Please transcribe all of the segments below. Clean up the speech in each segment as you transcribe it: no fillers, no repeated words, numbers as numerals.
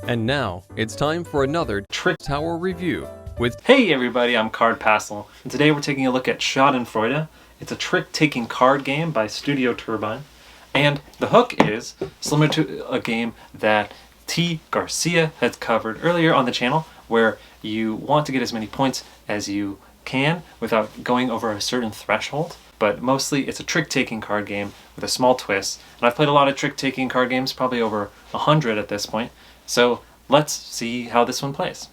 And now, it's time for another Trick Tower review with... Hey everybody, I'm Card Pasal, and today we're taking a look at Schadenfreude. It's a trick-taking card game by Studio Turbine, and the hook is similar to a game that T. Garcia has covered earlier on the channel, where you want to get as many points as you can without going over a certain threshold. But mostly it's a trick-taking card game with a small twist, and I've played a lot of trick-taking card games, probably over 100 at this point. So let's see how this one plays.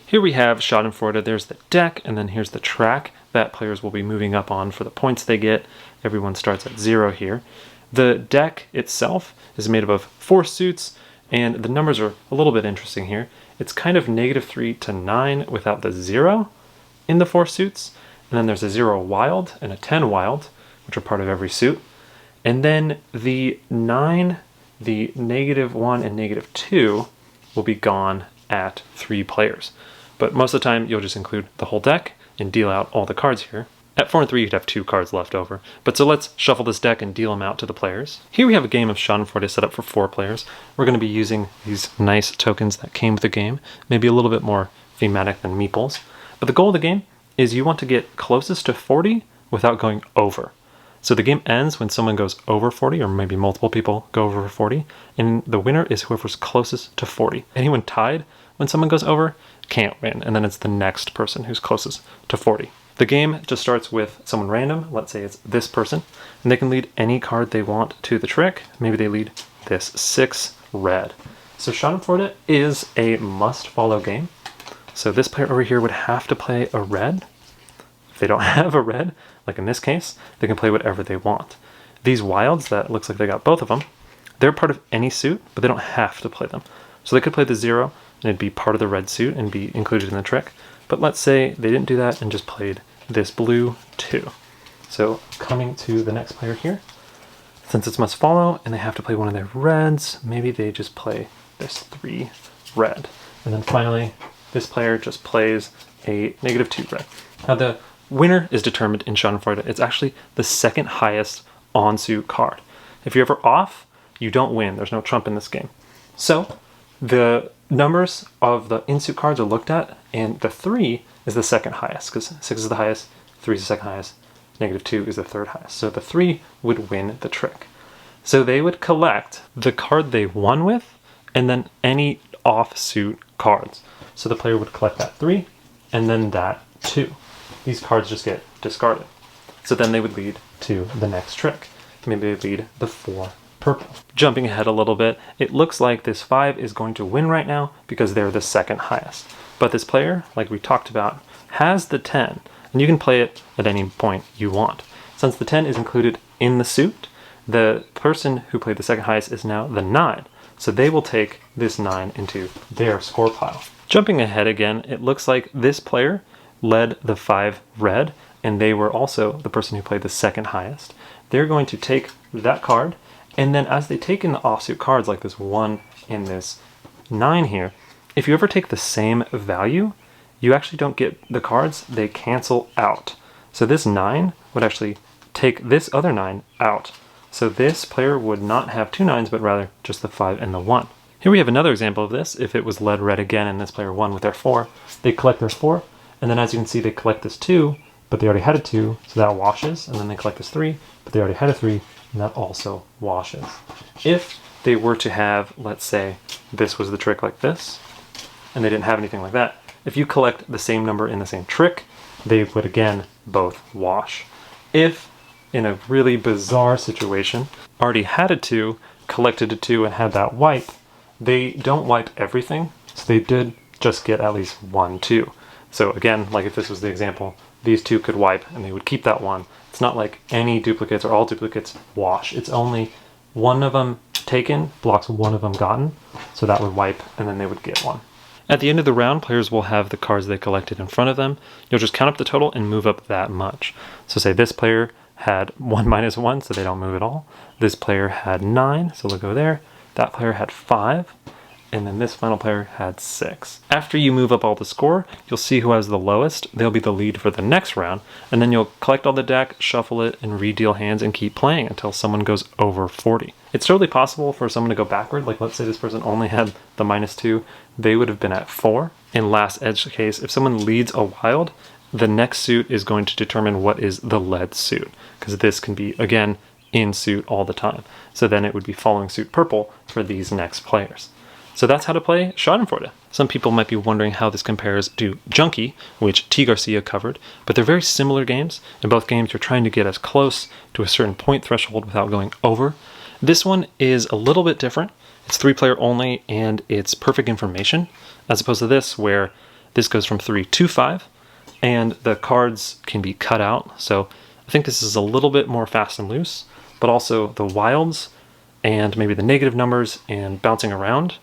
Here we have Schadenfreude. There's the deck, and then here's the track that players will be moving up on for the points they get. Everyone starts at 0 here. The deck itself is made up of 4 suits, and the numbers are a little bit interesting here. It's kind of -3 to 9 without the 0 in the 4 suits, and then there's a 0 wild and a 10 wild, which are part of every suit. And then the 9, the -1, and -2 will be gone at 3 players. But most of the time, you'll just include the whole deck and deal out all the cards here. At 4 and 3, you'd have 2 cards left over. But so let's shuffle this deck and deal them out to the players. Here we have a game of Schadenfreude set up for 4 players. We're going to be using these nice tokens that came with the game, maybe a little bit more thematic than meeples. But the goal of the game is you want to get closest to 40 without going over. So the game ends when someone goes over 40, or maybe multiple people go over 40, and the winner is whoever's closest to 40. Anyone tied when someone goes over can't win, and then it's the next person who's closest to 40. The game just starts with someone random, let's say it's this person, and they can lead any card they want to the trick. Maybe they lead this 6 red. So Schadenfreude is a must-follow game. So this player over here would have to play a red. If they don't have a red, like in this case, they can play whatever they want. These wilds, that looks like they got both of them, they're part of any suit, but they don't have to play them. So they could play the 0, and it'd be part of the red suit and be included in the trick. But let's say they didn't do that and just played this blue 2. So coming to the next player here, since it's must follow and they have to play one of their reds, maybe they just play this 3 red. And then finally, this player just plays a -2 red. Now the winner is determined in Schadenfreude. It's actually the second highest on-suit card. If you're ever off, you don't win. There's no trump in this game. So the numbers of the in-suit cards are looked at, and the 3 is the second highest, because 6 is the highest, 3 is the second highest, -2 is the third highest. So the 3 would win the trick. So they would collect the card they won with, and then any off-suit cards. So the player would collect that 3, and then that 2. These cards just get discarded. So then they would lead to the next trick. Maybe they lead the 4 purple. Jumping ahead a little bit, it looks like this 5 is going to win right now because they're the second highest. But this player, like we talked about, has the 10, and you can play it at any point you want. Since the 10 is included in the suit, the person who played the second highest is now the 9. So they will take this 9 into their score pile. Jumping ahead again, it looks like this player led the 5 red, and they were also the person who played the second highest. They're going to take that card, and then as they take in the offsuit cards, like this 1 and this 9 here, if you ever take the same value, you actually don't get the cards, they cancel out. So this 9 would actually take this other 9 out. So this player would not have 2 9s, but rather just the 5 and the 1. Here we have another example of this. If it was led red again and this player won with their 4, they collect their 4, and then as you can see, they collect this 2, but they already had a 2, so that washes, and then they collect this 3, but they already had a 3, and that also washes. If they were to have, let's say, this was the trick like this, and they didn't have anything like that, if you collect the same number in the same trick, they would again both wash. If, in a really bizarre situation, already had a 2, collected a 2, and had that wipe, they don't wipe everything, so they did just get at least 1 2. So again, like if this was the example, these 2 could wipe and they would keep that 1. It's not like any duplicates or all duplicates wash. It's only one of them taken blocks one of them gotten, so that would wipe and then they would get 1. At the end of the round, players will have the cards they collected in front of them. You'll just count up the total and move up that much. So say this player had 1 minus 1, so they don't move at all. This player had 9, so they'll go there. That player had 5. And then this final player had 6. After you move up all the score, you'll see who has the lowest. They'll be the lead for the next round. And then you'll collect all the deck, shuffle it, and redeal hands and keep playing until someone goes over 40. It's totally possible for someone to go backward. Like, let's say this person only had the -2. They would have been at 4. In last edge case, if someone leads a wild, the next suit is going to determine what is the led suit. Because this can be, again, in suit all the time. So then it would be following suit purple for these next players. So that's how to play Schadenfreude. Some people might be wondering how this compares to Junkie, which T. Garcia covered, but they're very similar games. In both games, you're trying to get as close to a certain point threshold without going over. This one is a little bit different. It's 3-player only, and it's perfect information, as opposed to this, where this goes from 3 to 5, and the cards can be cut out. So I think this is a little bit more fast and loose, but also the wilds and maybe the negative numbers and bouncing around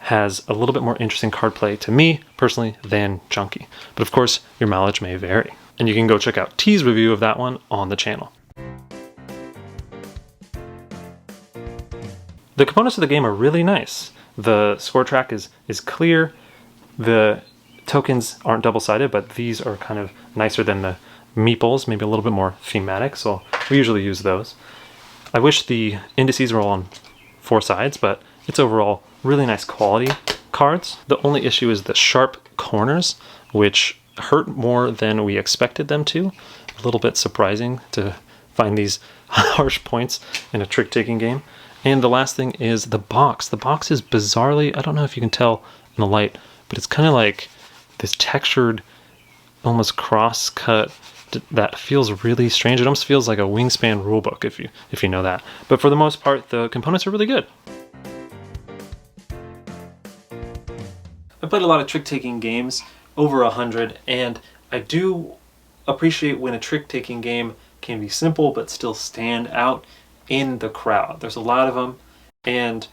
has a little bit more interesting card play to me, personally, than Junkie. But of course, your mileage may vary. And you can go check out T's review of that one on the channel. The components of the game are really nice. The score track is clear. The tokens aren't double-sided, but these are kind of nicer than the meeples, maybe a little bit more thematic, so we usually use those. I wish the indices were all on 4 sides, but it's overall really nice quality cards. The only issue is the sharp corners, which hurt more than we expected them to. A little bit surprising to find these harsh points in a trick-taking game. And the last thing is the box. The box is bizarrely, I don't know if you can tell in the light, but it's kind of like this textured, almost cross-cut that feels really strange. It almost feels like a Wingspan rulebook, if you know that. But for the most part, the components are really good. I played a lot of trick-taking games, over 100, and I do appreciate when a trick-taking game can be simple but still stand out in the crowd. There's a lot of them, and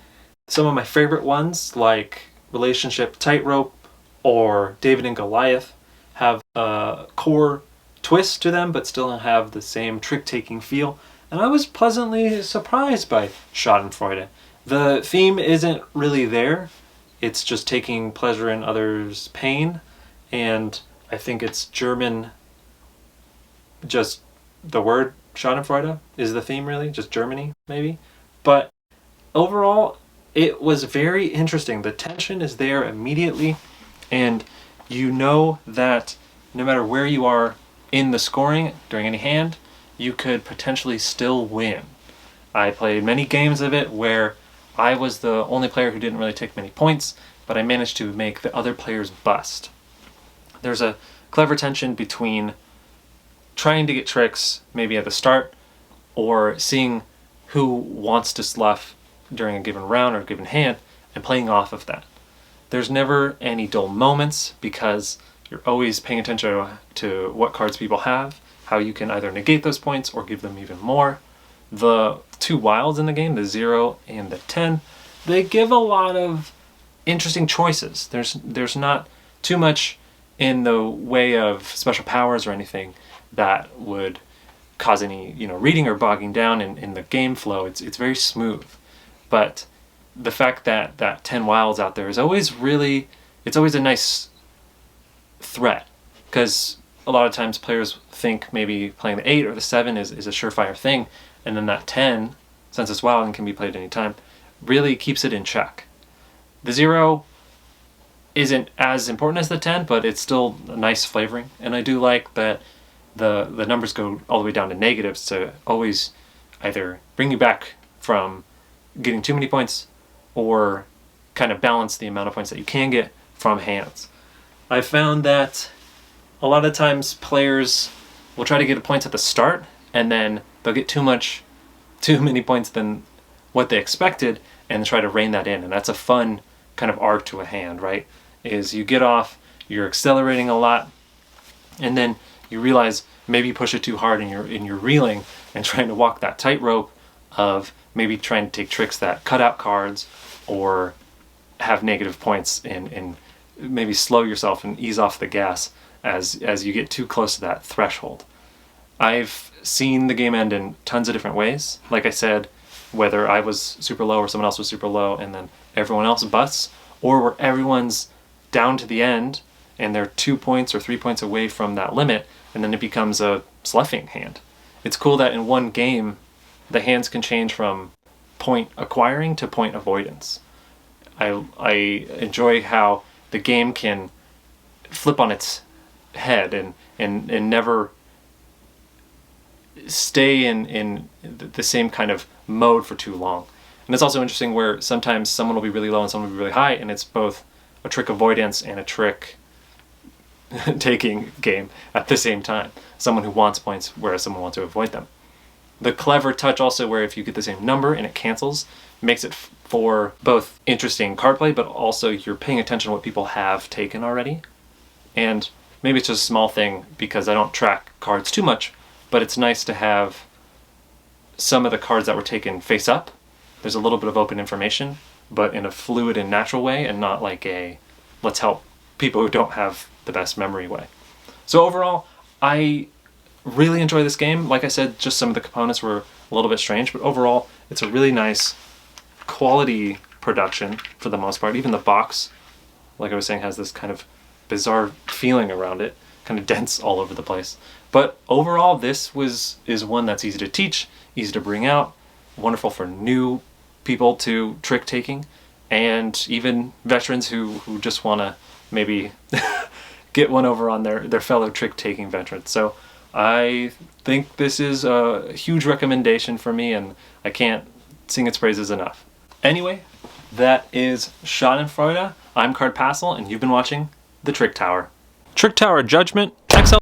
some of my favorite ones, like Relationship Tightrope or David and Goliath, have a core twist to them but still have the same trick-taking feel, and I was pleasantly surprised by Schadenfreude. The theme isn't really there. It's just taking pleasure in others' pain, and I think it's German, just the word Schadenfreude is the theme, really, just Germany, maybe. But overall, it was very interesting. The tension is there immediately, and you know that no matter where you are in the scoring during any hand, you could potentially still win. I played many games of it where I was the only player who didn't really take many points, but I managed to make the other players bust. There's a clever tension between trying to get tricks maybe at the start or seeing who wants to slough during a given round or a given hand and playing off of that. There's never any dull moments because you're always paying attention to what cards people have, how you can either negate those points or give them even more. The 2 wilds in the game, the 0 and the 10, they give a lot of interesting choices. There's not too much in the way of special powers or anything that would cause any reading or bogging down in the game flow. It's very smooth. But the fact that 10 wilds out there is always it's always a nice threat, because a lot of times players think maybe playing the 8 or the 7 is a surefire thing, and then that 10, since it's wild and can be played anytime, really keeps it in check. The 0 isn't as important as the 10, but it's still a nice flavoring, and I do like that the numbers go all the way down to negatives to always either bring you back from getting too many points or kind of balance the amount of points that you can get from hands. I found that a lot of times players will try to get points at the start, and then they'll get too many points than what they expected and try to rein that in, and that's a fun kind of arc to a hand, right? Is you get off, you're accelerating a lot, and then you realize maybe you push it too hard and you're reeling and trying to walk that tightrope of maybe trying to take tricks that cut out cards or have negative points, and maybe slow yourself and ease off the gas as you get too close to that threshold. I've seen the game end in tons of different ways. Like I said, whether I was super low or someone else was super low and then everyone else busts, or where everyone's down to the end and they're 2 points or 3 points away from that limit, and then it becomes a sloughing hand. It's cool that in one game, the hands can change from point acquiring to point avoidance. I enjoy how the game can flip on its head and never stay in the same kind of mode for too long. And it's also interesting where sometimes someone will be really low and someone will be really high, and it's both a trick avoidance and a trick taking game at the same time. Someone who wants points whereas someone wants to avoid them. The clever touch also where if you get the same number and it cancels, makes it for both interesting card play, but also you're paying attention to what people have taken already. And maybe it's just a small thing because I don't track cards too much, but it's nice to have some of the cards that were taken face up. There's a little bit of open information, but in a fluid and natural way, and not like a let's help people who don't have the best memory way. So overall, I really enjoy this game. Like I said, just some of the components were a little bit strange, but overall, it's a really nice quality production for the most part. Even the box, like I was saying, has this kind of bizarre feeling around it, kind of dense all over the place. But overall, this is one that's easy to teach, easy to bring out, wonderful for new people to trick taking, and even veterans who just want to maybe get one over on their fellow trick taking veterans. So I think this is a huge recommendation for me, and I can't sing its praises enough. Anyway, that is Schadenfreude. I'm Pasal, and you've been watching The Trick Tower. Trick Tower Judgment XL.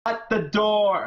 At the door!